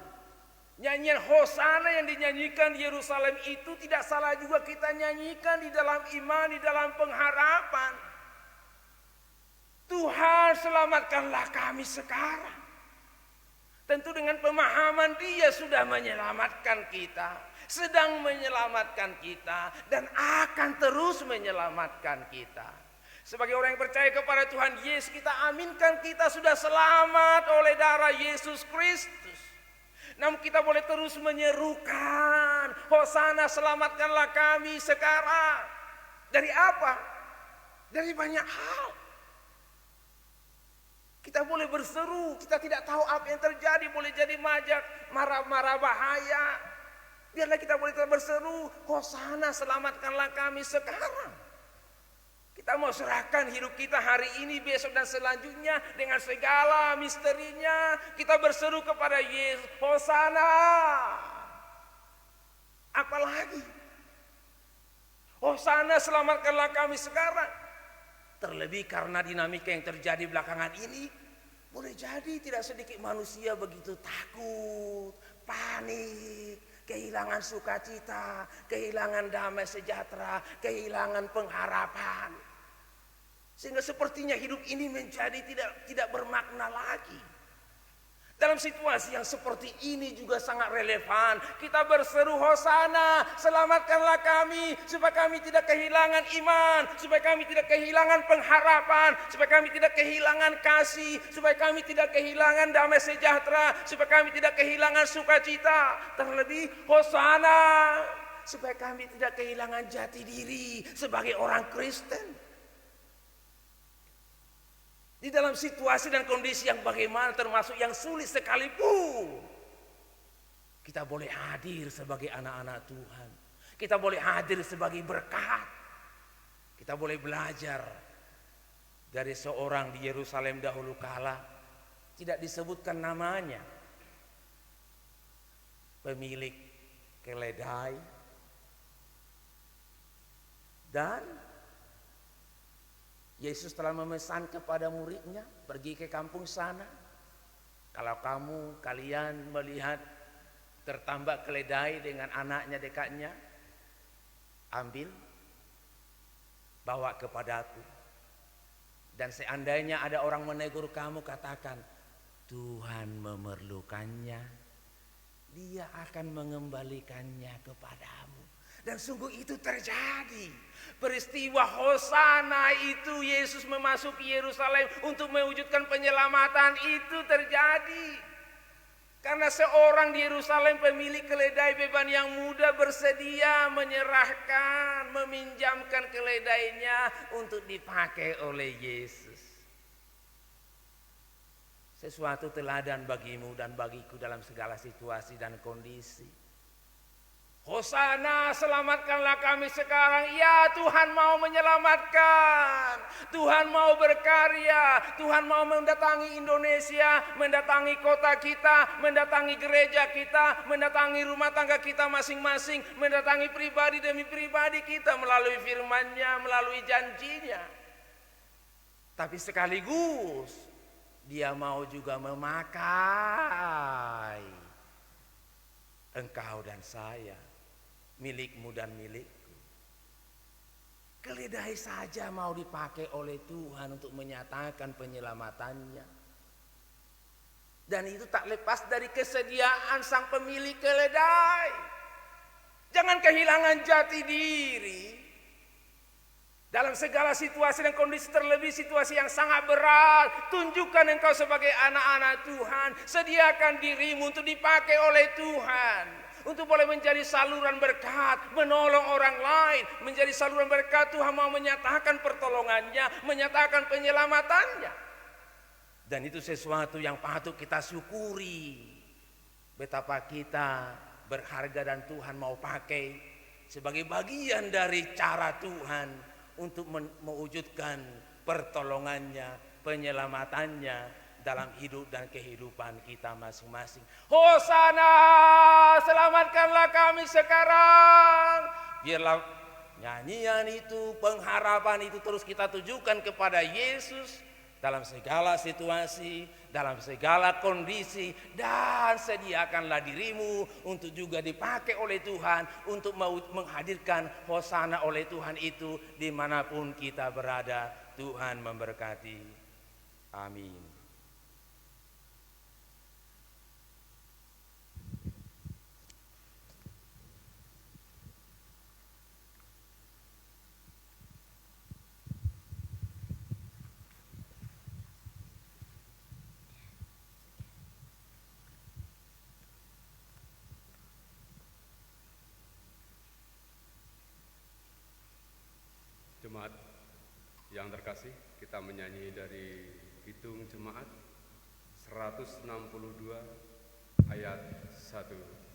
nyanyian Hosana yang dinyanyikan di Yerusalem itu tidak salah juga kita nyanyikan di dalam iman, di dalam pengharapan. Tuhan, selamatkanlah kami sekarang. Tentu dengan pemahaman Dia sudah menyelamatkan kita, sedang menyelamatkan kita, dan akan terus menyelamatkan kita. Sebagai orang yang percaya kepada Tuhan Yesus, kita aminkan kita sudah selamat oleh darah Yesus Kristus. Namun kita boleh terus menyerukan, Hosana, selamatkanlah kami sekarang. Dari apa? Dari banyak hal. Kita boleh berseru, kita tidak tahu apa yang terjadi, boleh jadi marah-marah bahaya. Biarlah kita boleh berseru, Hosana, selamatkanlah kami sekarang. Kita mau serahkan hidup kita hari ini, besok dan selanjutnya dengan segala misterinya. Kita berseru kepada Yesus, Hosana. Apalagi? Hosana, selamatkanlah kami sekarang. Terlebih karena dinamika yang terjadi belakangan ini, boleh jadi tidak sedikit manusia begitu takut, panik, kehilangan sukacita, kehilangan damai sejahtera, kehilangan pengharapan. Sehingga sepertinya hidup ini menjadi tidak bermakna lagi. Dalam situasi yang seperti ini juga sangat relevan. Kita berseru, Hosana, selamatkanlah kami, supaya kami tidak kehilangan iman, supaya kami tidak kehilangan pengharapan, supaya kami tidak kehilangan kasih, supaya kami tidak kehilangan damai sejahtera, supaya kami tidak kehilangan sukacita. Terlebih, Hosana, supaya kami tidak kehilangan jati diri sebagai orang Kristen. Di dalam situasi dan kondisi yang bagaimana, termasuk yang sulit sekalipun, kita boleh hadir sebagai anak-anak Tuhan. Kita boleh hadir sebagai berkat. Kita boleh belajar dari seorang di Yerusalem dahulu kala, tidak disebutkan namanya, pemilik keledai, dan Yesus telah memesan kepada muridnya, pergi ke kampung sana. Kalau kalian melihat tertambak keledai dengan anaknya dekatnya, ambil, bawa kepadaku. Dan seandainya ada orang menegur kamu, katakan, Tuhan memerlukannya, Dia akan mengembalikannya kepadamu. Dan sungguh itu terjadi. Peristiwa Hosana itu, Yesus memasuki Yerusalem untuk mewujudkan penyelamatan, itu terjadi. Karena seorang di Yerusalem, pemilik keledai beban yang muda, bersedia menyerahkan, meminjamkan keledainya untuk dipakai oleh Yesus. Sesuatu teladan bagimu dan bagiku dalam segala situasi dan kondisi. Hosana, selamatkanlah kami sekarang. Ya, Tuhan mau menyelamatkan, Tuhan mau berkarya, Tuhan mau mendatangi Indonesia, mendatangi kota kita, mendatangi gereja kita, mendatangi rumah tangga kita masing-masing, mendatangi pribadi demi pribadi kita melalui firman-Nya, melalui janjinya. Tapi sekaligus Dia mau juga memakai engkau dan saya, milikmu dan milikku. Keledai saja mau dipakai oleh Tuhan untuk menyatakan penyelamatannya. Dan itu tak lepas dari kesediaan sang pemilik keledai. Jangan kehilangan jati diri. Dalam segala situasi dan kondisi, terlebih situasi yang sangat berat, tunjukkan engkau sebagai anak-anak Tuhan. Sediakan dirimu untuk dipakai oleh Tuhan, untuk boleh menjadi saluran berkat, menolong orang lain, menjadi saluran berkat. Tuhan mau menyatakan pertolongannya, menyatakan penyelamatannya. Dan itu sesuatu yang patut kita syukuri. Betapa kita berharga dan Tuhan mau pakai sebagai bagian dari cara Tuhan untuk mewujudkan pertolongannya, penyelamatannya dalam hidup dan kehidupan kita masing-masing. Hosana, selamatkanlah kami sekarang. Biarlah nyanyian itu, pengharapan itu terus kita tujukan kepada Yesus dalam segala situasi, dalam segala kondisi, dan sediakanlah dirimu untuk juga dipakai oleh Tuhan untuk menghadirkan hosana oleh Tuhan itu dimanapun kita berada. Tuhan memberkati. Amin. Jemaat yang terkasih, kita menyanyi dari Hitung Jemaat 162 ayat 1.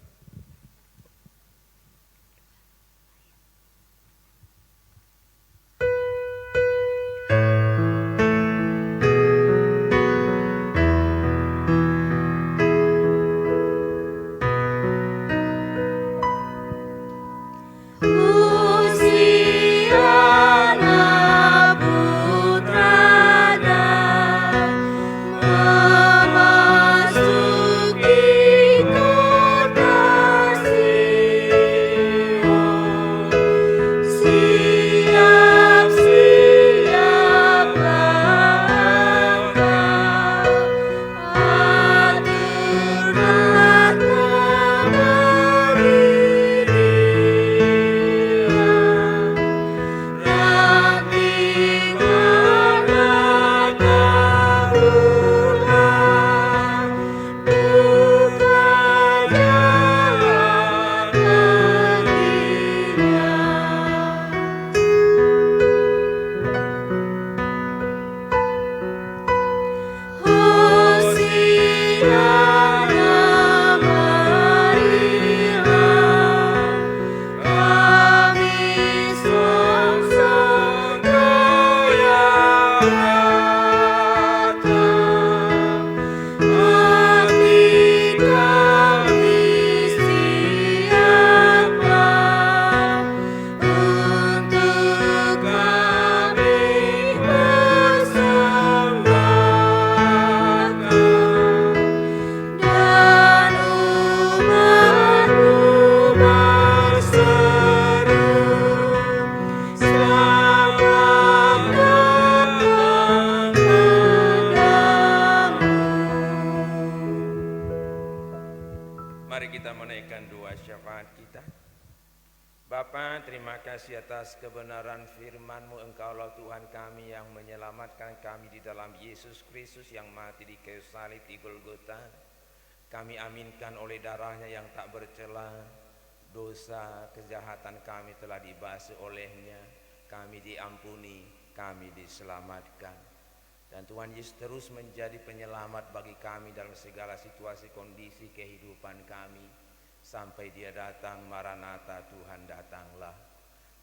Bapa, terima kasih atas kebenaran firman-Mu. Engkaulah Tuhan kami yang menyelamatkan kami di dalam Yesus Kristus yang mati di kayu salib di Golgota. Kami aminkan oleh darahnya yang tak bercela, dosa kejahatan kami telah dibasuh olehnya. Kami diampuni, kami diselamatkan. Dan Tuhan Yesus terus menjadi penyelamat bagi kami dalam segala situasi kondisi kehidupan kami. Sampai Dia datang, Maranatha, Tuhan datanglah.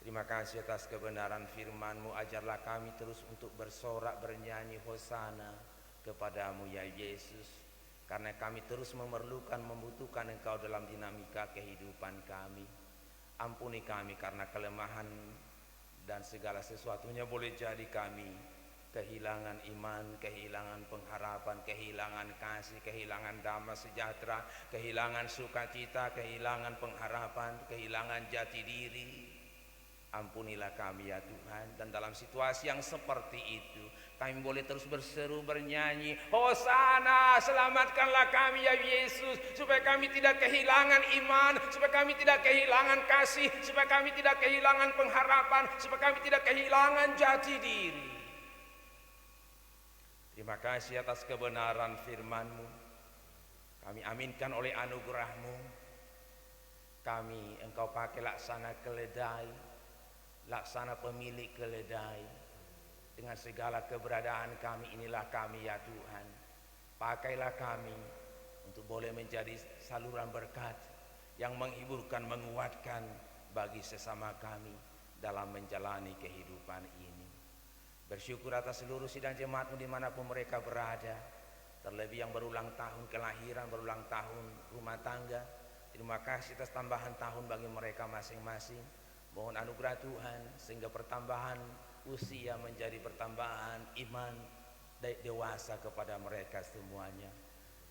Terima kasih atas kebenaran firman-Mu. Ajarlah kami terus untuk bersorak bernyanyi hosana kepadamu ya Yesus. Karena kami terus membutuhkan Engkau dalam dinamika kehidupan kami. Ampuni kami karena kelemahan dan segala sesuatunya boleh jadi kami kehilangan iman, kehilangan pengharapan, kehilangan kasih, kehilangan damai sejahtera, kehilangan sukacita, kehilangan pengharapan, kehilangan jati diri. Ampunilah kami ya Tuhan. Dan dalam situasi yang seperti itu kami boleh terus berseru bernyanyi hosana, selamatkanlah kami ya Yesus, supaya kami tidak kehilangan iman, supaya kami tidak kehilangan kasih, supaya kami tidak kehilangan pengharapan, supaya kami tidak kehilangan jati diri. Terima kasih atas kebenaran firman-Mu. Kami aminkan oleh anugerah-Mu. kami Engkau pakai laksana keledai, laksana pemilik keledai. Dengan segala keberadaan kami, inilah kami ya Tuhan. Pakailah kami untuk boleh menjadi saluran berkat yang menghiburkan, menguatkan bagi sesama kami dalam menjalani kehidupan ini. Bersyukur atas seluruh sidang jemaat-Mu dimanapun mereka berada, terlebih yang berulang tahun kelahiran, berulang tahun rumah tangga. Terima kasih atas tambahan tahun bagi mereka masing-masing. Mohon anugerah Tuhan sehingga pertambahan usia menjadi pertambahan iman dewasa kepada mereka semuanya.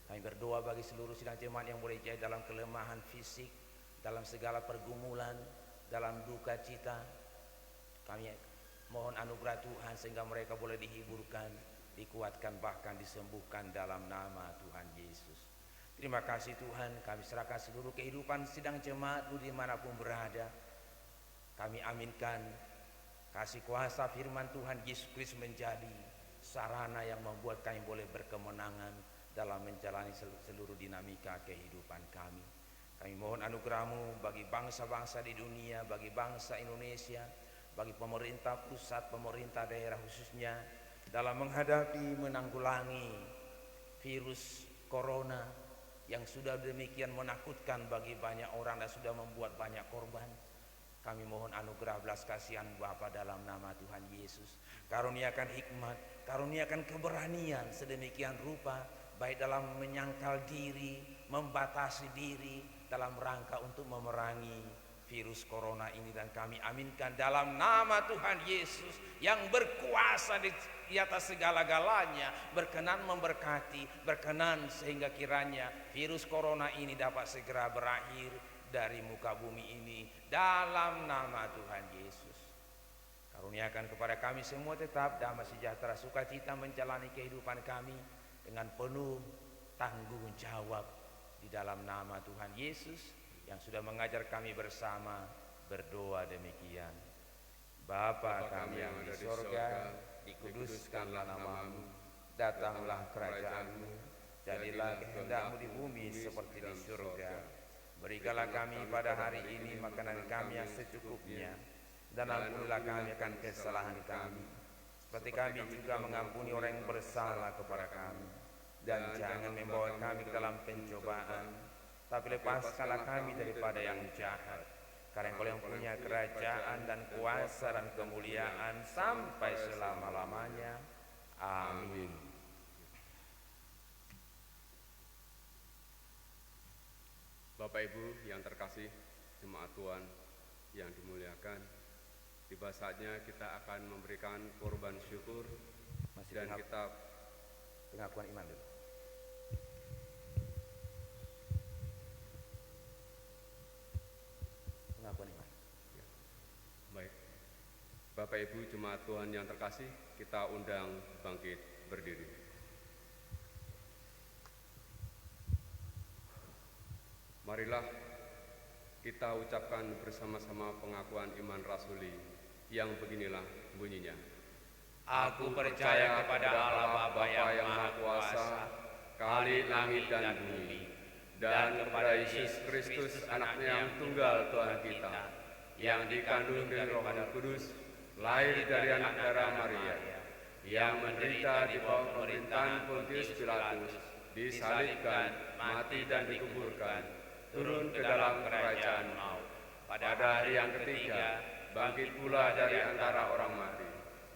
Kami berdoa bagi seluruh sidang jemaat yang boleh jadi dalam kelemahan fisik, dalam segala pergumulan, dalam duka cita. Kami mohon anugerah Tuhan sehingga mereka boleh dihiburkan, dikuatkan, bahkan disembuhkan dalam nama Tuhan Yesus. Terima kasih Tuhan, kami serahkan seluruh kehidupan sidang jemaat-Mu dimanapun berada. Kami aminkan kasih kuasa firman Tuhan Yesus Kristus menjadi sarana yang membuat kami boleh berkemenangan dalam menjalani seluruh dinamika kehidupan kami. Kami mohon anugerah-Mu bagi bangsa-bangsa di dunia, bagi bangsa Indonesia, bagi pemerintah pusat, pemerintah daerah khususnya dalam menghadapi, menanggulangi virus corona yang sudah demikian menakutkan bagi banyak orang dan sudah membuat banyak korban. Kami mohon anugerah belas kasihan Bapa dalam nama Tuhan Yesus. Karuniakan hikmat, karuniakan keberanian sedemikian rupa, baik dalam menyangkal diri, membatasi diri dalam rangka untuk memerangi virus corona ini. Dan kami aminkan dalam nama Tuhan Yesus yang berkuasa di atas segala-galanya, berkenan memberkati, berkenan sehingga kiranya virus corona ini dapat segera berakhir dari muka bumi ini dalam nama Tuhan Yesus. Karuniakan kepada kami semua tetap damai sejahtera sukacita menjalani kehidupan kami dengan penuh tanggung jawab di dalam nama Tuhan Yesus yang sudah mengajar kami bersama berdoa demikian. Bapa kami yang di sorga, dikuduskanlah nama-Mu, datanglah kerajaan-Mu, jadilah kehendak-Mu di bumi seperti di surga. Berikanlah kami pada hari ini makanan kami yang secukupnya, dan ampunilah kami akan kesalahan kami, seperti kami juga mengampuni orang yang bersalah kepada kami. Dan jangan membawa kami ke dalam pencobaan, tapi lepaskanlah kami daripada yang jahat. Karena Engkau yang punya kerajaan dan kuasa dan kemuliaan sampai selama-lamanya. Amin. Bapak Ibu yang terkasih, jemaat Tuhan yang dimuliakan, tiba saatnya kita akan memberikan korban syukur. Masih dan kita pengakuan iman dulu. Pengakuan iman. Ya. Baik, Bapak Ibu jemaat Tuhan yang terkasih, kita undang bangkit berdiri. Marilah kita ucapkan bersama-sama pengakuan iman rasuli yang beginilah bunyinya. Aku percaya kepada Allah Bapa yang Maha Kuasa, Khalik langit dan bumi, dan kepada Yesus Kristus anaknya yang tunggal Tuhan kita, yang dikandung dari Roh Kudus, lahir dari anak darah Maria, yang menderita di bawah pemerintahan Pontius Pilatus, disalibkan, mati dan dikuburkan, turun ke dalam kerajaan maut. Pada hari yang ketiga, bangkit pula dari antara orang mati,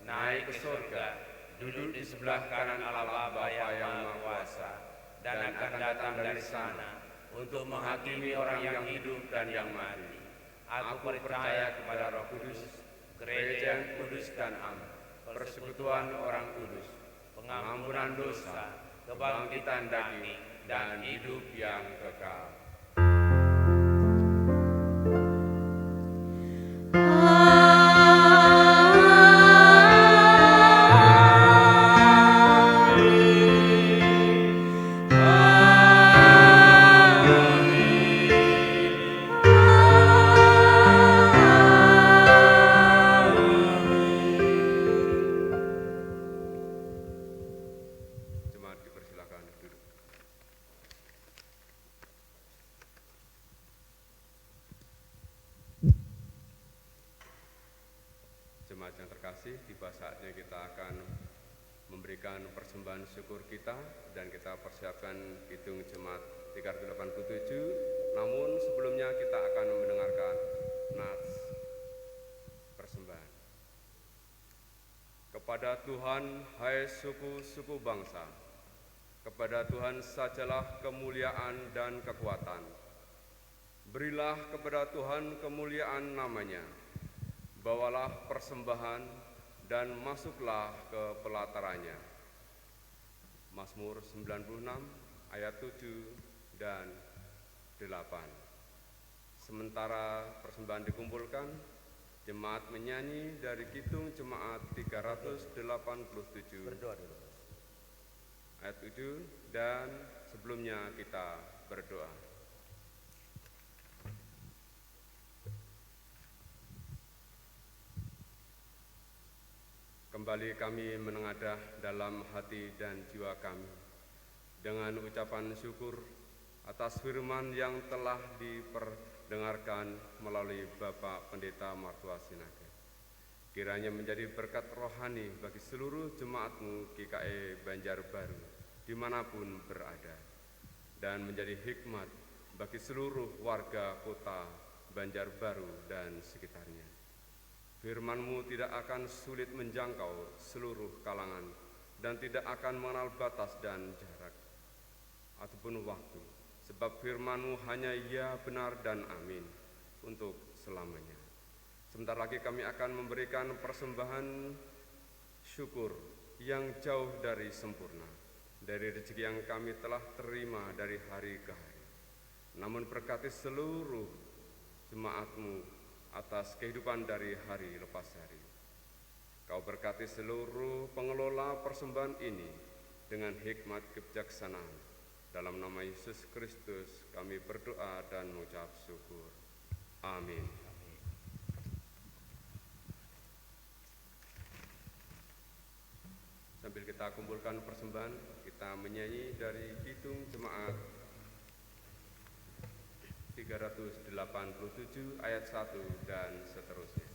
naik ke surga, duduk di sebelah kanan Allah Bapa yang Maha Kuasa, dan akan datang dari sana untuk menghakimi orang yang hidup dan yang mati. Aku percaya kepada Roh Kudus, gereja yang kudus dan am, persekutuan orang kudus, pengampunan dosa, kebangkitan daging, dan hidup yang kekal. jemaat yang terkasih, tiba saatnya kita akan memberikan persembahan syukur kita dan kita persiapkan Kidung Jemaat 387. Namun sebelumnya kita akan mendengarkan nats persembahan. Kepada Tuhan, hai suku-suku bangsa, kepada Tuhan sajalah kemuliaan dan kekuatan. Berilah kepada Tuhan kemuliaan namanya, bawalah persembahan dan masuklah ke pelatarannya. Mazmur 96 ayat 7 dan 8. Sementara persembahan dikumpulkan, jemaat menyanyi dari Kidung Jemaat 387 ayat 7 dan sebelumnya kita berdoa. Kembali kami menengadah dalam hati dan jiwa kami dengan ucapan syukur atas firman yang telah diperdengarkan melalui Bapak Pendeta Martua Sinaga. Kiranya menjadi berkat rohani bagi seluruh jemaat-Mu GKI Banjarbaru dimanapun berada, dan menjadi hikmat bagi seluruh warga kota Banjarbaru dan sekitarnya. Firman-Mu tidak akan sulit menjangkau seluruh kalangan dan tidak akan mengenal batas dan jarak ataupun waktu, sebab firman-Mu hanya ya, benar, dan amin untuk selamanya. Sebentar lagi kami akan memberikan persembahan syukur yang jauh dari sempurna, dari rezeki yang kami telah terima dari hari ke hari. Namun berkati seluruh jemaat-Mu atas kehidupan dari hari lepas hari. Kau berkati seluruh pengelola persembahan ini dengan hikmat kebijaksanaan. Dalam nama Yesus Kristus kami berdoa dan mengucap syukur. Amin. Sambil kita kumpulkan persembahan, kita menyanyi dari Kidung Jemaat 387 ayat 1 dan seterusnya.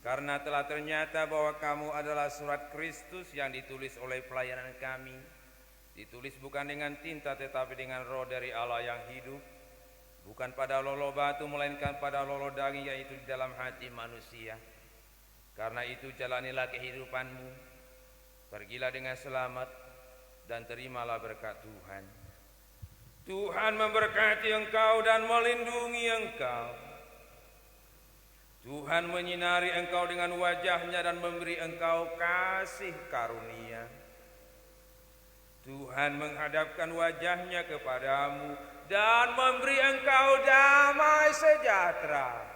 Karena telah ternyata bahwa kamu adalah surat Kristus yang ditulis oleh pelayanan kami, ditulis bukan dengan tinta tetapi dengan roh dari Allah yang hidup, bukan pada lolo batu melainkan pada lolo daging, yaitu di dalam hati manusia. Karena itu jalanilah kehidupanmu, pergilah dengan selamat, dan terimalah berkat Tuhan. Tuhan memberkati engkau dan melindungi engkau. Tuhan menyinari engkau dengan wajah-Nya dan memberi engkau kasih karunia. Tuhan menghadapkan wajah-Nya kepadamu dan memberi engkau damai sejahtera.